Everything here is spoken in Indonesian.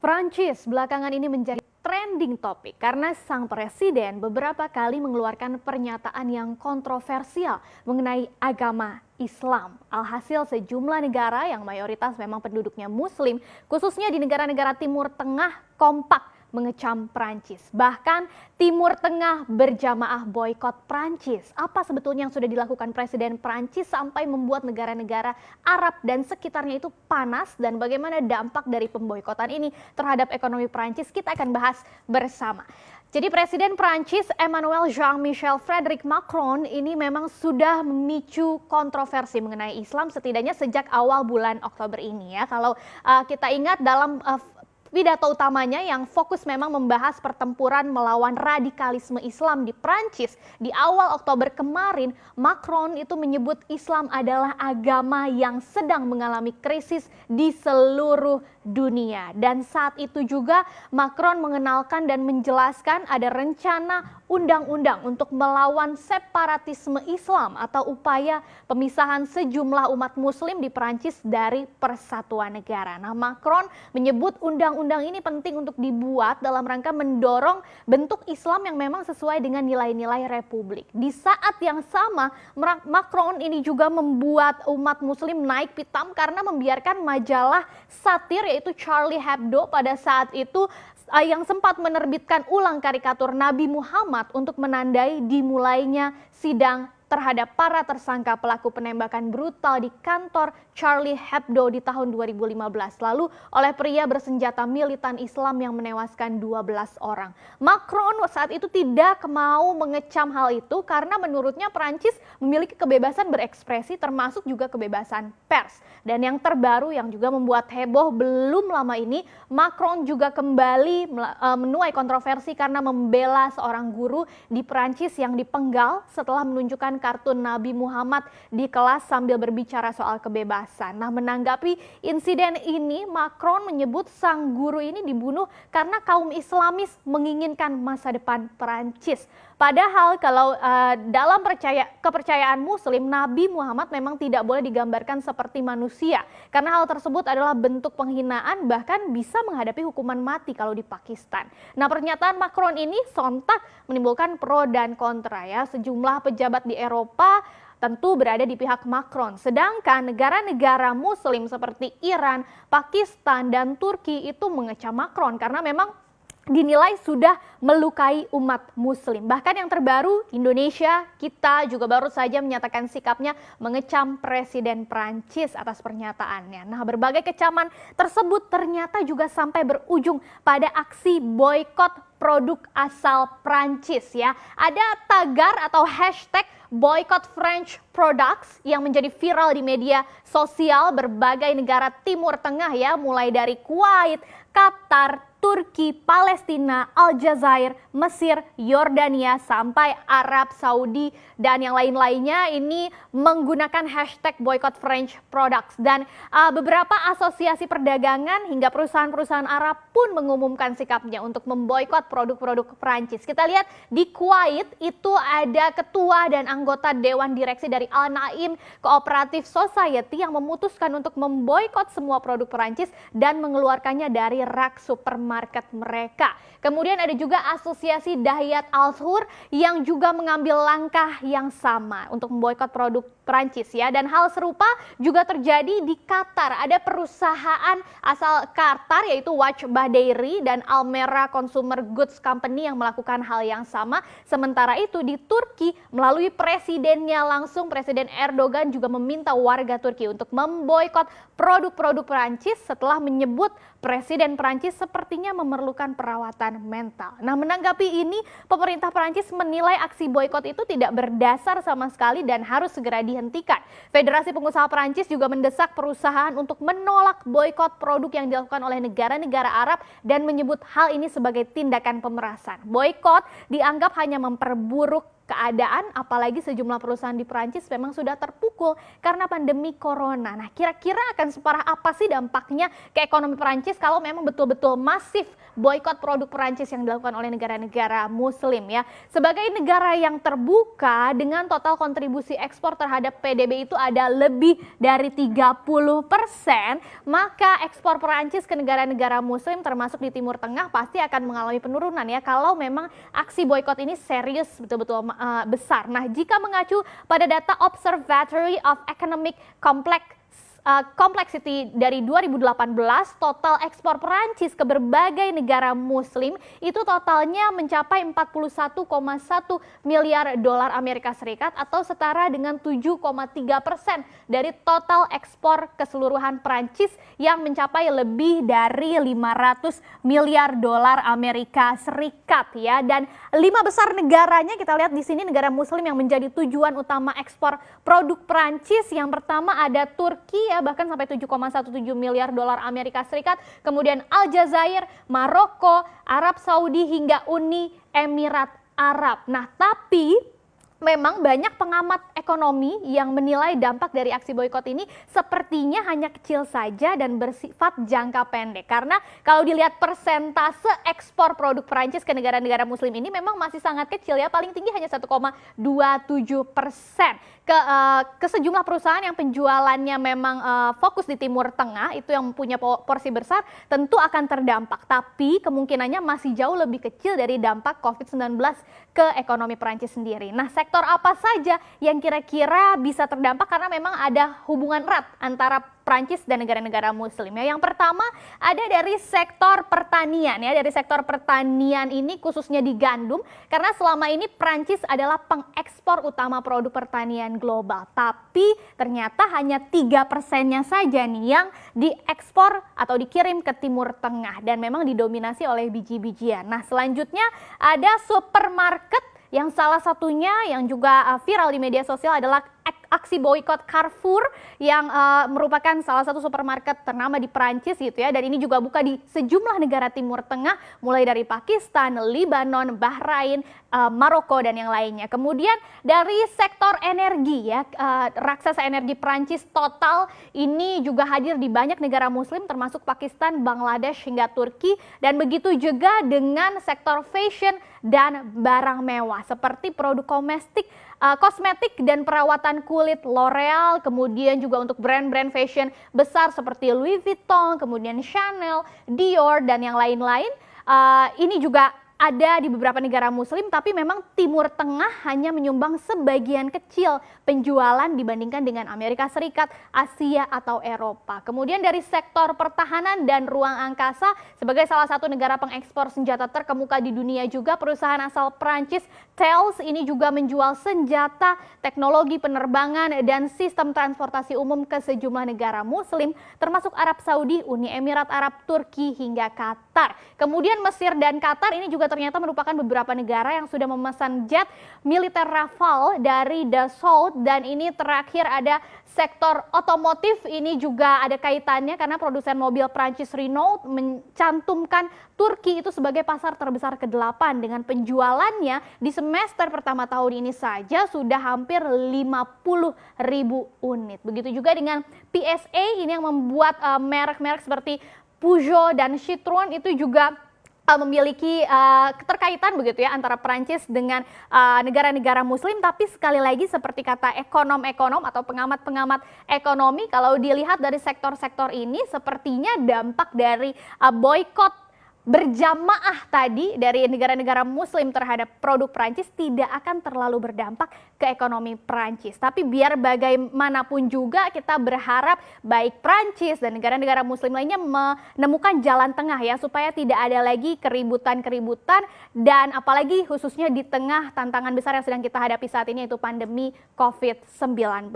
Prancis belakangan ini menjadi trending topik karena sang presiden beberapa kali mengeluarkan pernyataan yang kontroversial mengenai agama Islam. Alhasil sejumlah negara yang mayoritas memang penduduknya Muslim, khususnya di negara-negara Timur Tengah, kompak mengecam Prancis. Bahkan Timur Tengah berjamaah boykot Prancis. Apa sebetulnya yang sudah dilakukan Presiden Prancis sampai membuat negara-negara Arab dan sekitarnya itu panas, dan bagaimana dampak dari pemboikotan ini terhadap ekonomi Prancis? Kita akan bahas bersama. Jadi Presiden Prancis Emmanuel Jean-Michel Frédéric Macron ini memang sudah memicu kontroversi mengenai Islam setidaknya sejak awal bulan Oktober ini ya. Kalau kita ingat dalam pidato utamanya yang fokus memang membahas pertempuran melawan radikalisme Islam di Prancis. Di awal Oktober kemarin, Macron itu menyebut Islam adalah agama yang sedang mengalami krisis di seluruh dunia. Dan saat itu juga Macron mengenalkan dan menjelaskan ada rencana undang-undang untuk melawan separatisme Islam atau upaya pemisahan sejumlah umat Muslim di Prancis dari persatuan negara. Nah, Macron menyebut undang-undang ini penting untuk dibuat dalam rangka mendorong bentuk Islam yang memang sesuai dengan nilai-nilai Republik. Di saat yang sama, Macron ini juga membuat umat Muslim naik pitam karena membiarkan majalah satir yaitu Charlie Hebdo pada saat itu yang sempat menerbitkan ulang karikatur Nabi Muhammad untuk menandai dimulainya sidang terhadap para tersangka pelaku penembakan brutal di kantor Charlie Hebdo di tahun 2015 lalu oleh pria bersenjata militan Islam yang menewaskan 12 orang. Macron saat itu tidak mau mengecam hal itu karena menurutnya Prancis memiliki kebebasan berekspresi termasuk juga kebebasan pers. Dan yang terbaru yang juga membuat heboh belum lama ini, Macron juga kembali menuai kontroversi karena membela seorang guru di Prancis yang dipenggal setelah menunjukkan kartun Nabi Muhammad di kelas sambil berbicara soal kebebasan. Nah, menanggapi insiden ini, Macron menyebut sang guru ini dibunuh karena kaum Islamis menginginkan masa depan Prancis. Padahal kalau dalam kepercayaan Muslim, Nabi Muhammad memang tidak boleh digambarkan seperti manusia. Karena hal tersebut adalah bentuk penghinaan, bahkan bisa menghadapi hukuman mati kalau di Pakistan. Nah, pernyataan Macron ini sontak menimbulkan pro dan kontra ya. Sejumlah pejabat di Eropa tentu berada di pihak Macron. Sedangkan negara-negara Muslim seperti Iran, Pakistan, dan Turki itu mengecam Macron karena memang dinilai sudah melukai umat Muslim. Bahkan yang terbaru, Indonesia, kita juga baru saja menyatakan sikapnya mengecam Presiden Prancis atas pernyataannya. Nah, berbagai kecaman tersebut ternyata juga sampai berujung pada aksi boykot produk asal Prancis ya. Ada tagar atau hashtag boycott French products yang menjadi viral di media sosial berbagai negara Timur Tengah ya, mulai dari Kuwait, Qatar, Turki, Palestina, Aljazair, Mesir, Yordania, sampai Arab Saudi dan yang lain-lainnya ini menggunakan hashtag boycott French products. Dan beberapa asosiasi perdagangan hingga perusahaan-perusahahan Arab pun mengumumkan sikapnya untuk memboikot produk-produk Prancis. Kita lihat di Kuwait itu ada ketua dan anggota Dewan Direksi dari Al Naim Cooperative Society yang memutuskan untuk memboikot semua produk Prancis dan mengeluarkannya dari rak supermarket mereka. Kemudian ada juga asosiasi Dahiyat Al-Thur yang juga mengambil langkah yang sama untuk memboikot produk Prancis ya. Dan hal serupa juga terjadi di Qatar. Ada perusahaan asal Qatar yaitu Wajbah Dairy dan Almera Consumer Goods Company yang melakukan hal yang sama. Sementara itu di Turki melalui presidennya langsung, Presiden Erdogan juga meminta warga Turki untuk memboikot produk-produk Prancis setelah menyebut Presiden Prancis sepertinya memerlukan perawatan mental. Nah, menanggapi ini, pemerintah Prancis menilai aksi boikot itu tidak berdasar sama sekali dan harus segera dihentikan. Federasi Pengusaha Prancis juga mendesak perusahaan untuk menolak boikot produk yang dilakukan oleh negara-negara Arab dan menyebut hal ini sebagai tindakan pemerasan. Boikot dianggap hanya memperburuk keadaan, apalagi sejumlah perusahaan di Prancis memang sudah terpukul karena pandemi corona. Nah, kira-kira akan separah apa sih dampaknya ke ekonomi Prancis kalau memang betul-betul masif boikot produk Perancis yang dilakukan oleh negara-negara Muslim ya. Sebagai negara yang terbuka dengan total kontribusi ekspor terhadap PDB itu ada lebih dari 30%, maka ekspor Perancis ke negara-negara Muslim termasuk di Timur Tengah pasti akan mengalami penurunan ya kalau memang aksi boikot ini serius betul-betul besar. Nah, jika mengacu pada data Observatory of Economic Complexity dari 2018, total ekspor Perancis ke berbagai negara Muslim itu totalnya mencapai 41,1 miliar dolar Amerika Serikat atau setara dengan 7,3% dari total ekspor keseluruhan Perancis yang mencapai lebih dari 500 miliar dolar Amerika Serikat ya. Dan 5 besar negaranya kita lihat di sini negara Muslim yang menjadi tujuan utama ekspor produk Perancis. Yang pertama ada Turki ya, bahkan sampai 7,17 miliar dolar Amerika Serikat. Kemudian Aljazair, Maroko, Arab Saudi hingga Uni Emirat Arab. Nah, tapi memang banyak pengamat ekonomi yang menilai dampak dari aksi boikot ini sepertinya hanya kecil saja dan bersifat jangka pendek. Karena kalau dilihat persentase ekspor produk Perancis ke negara-negara Muslim ini memang masih sangat kecil ya, paling tinggi hanya 1,27%. Ke sejumlah perusahaan yang penjualannya memang fokus di Timur Tengah, itu yang punya porsi besar, tentu akan terdampak. Tapi kemungkinannya masih jauh lebih kecil dari dampak COVID-19 ke ekonomi Perancis sendiri. Nah, sektor apa saja yang kira-kira bisa terdampak karena memang ada hubungan erat antara Prancis dan negara-negara Muslim ya. Yang pertama ada dari sektor pertanian ya. Dari sektor pertanian ini khususnya di gandum, karena selama ini Prancis adalah pengekspor utama produk pertanian global. Tapi ternyata hanya 3%-nya saja nih yang diekspor atau dikirim ke Timur Tengah dan memang didominasi oleh biji-bijian. Nah, selanjutnya ada supermarket yang salah satunya yang juga viral di media sosial adalah aksi boikot Carrefour yang merupakan salah satu supermarket ternama di Prancis gitu ya, dan ini juga buka di sejumlah negara Timur Tengah mulai dari Pakistan, Lebanon, Bahrain, Maroko dan yang lainnya. Kemudian dari sektor energi ya, raksasa energi Prancis Total ini juga hadir di banyak negara Muslim termasuk Pakistan, Bangladesh hingga Turki, dan begitu juga dengan sektor fashion dan barang mewah seperti produk kosmetik dan perawatan kulit L'Oreal, kemudian juga untuk brand-brand fashion besar seperti Louis Vuitton, kemudian Chanel, Dior dan yang lain-lain. Ini juga ada di beberapa negara Muslim, tapi memang Timur Tengah hanya menyumbang sebagian kecil penjualan dibandingkan dengan Amerika Serikat, Asia atau Eropa. Kemudian dari sektor pertahanan dan ruang angkasa, sebagai salah satu negara pengekspor senjata terkemuka di dunia juga, perusahaan asal Prancis Thales ini juga menjual senjata, teknologi penerbangan dan sistem transportasi umum ke sejumlah negara Muslim, termasuk Arab Saudi, Uni Emirat Arab, Turki hingga Qatar. Kemudian Mesir dan Qatar ini juga ternyata merupakan beberapa negara yang sudah memesan jet militer Rafale dari Dassault, dan ini terakhir ada sektor otomotif, ini juga ada kaitannya karena produsen mobil Prancis Renault mencantumkan Turki itu sebagai pasar terbesar ke-8 dengan penjualannya di semester pertama tahun ini saja sudah hampir 50.000 unit. Begitu juga dengan PSA ini yang membuat merek-merek seperti Peugeot dan Citroën itu juga memiliki keterkaitan begitu ya antara Prancis dengan negara-negara Muslim. Tapi sekali lagi seperti kata ekonom-ekonom atau pengamat-pengamat ekonomi, kalau dilihat dari sektor-sektor ini sepertinya dampak dari boikot berjamaah tadi dari negara-negara Muslim terhadap produk Prancis tidak akan terlalu berdampak ke ekonomi Prancis. Tapi biar bagaimanapun juga kita berharap baik Prancis dan negara-negara Muslim lainnya menemukan jalan tengah ya, supaya tidak ada lagi keributan-keributan, dan apalagi khususnya di tengah tantangan besar yang sedang kita hadapi saat ini yaitu pandemi COVID-19.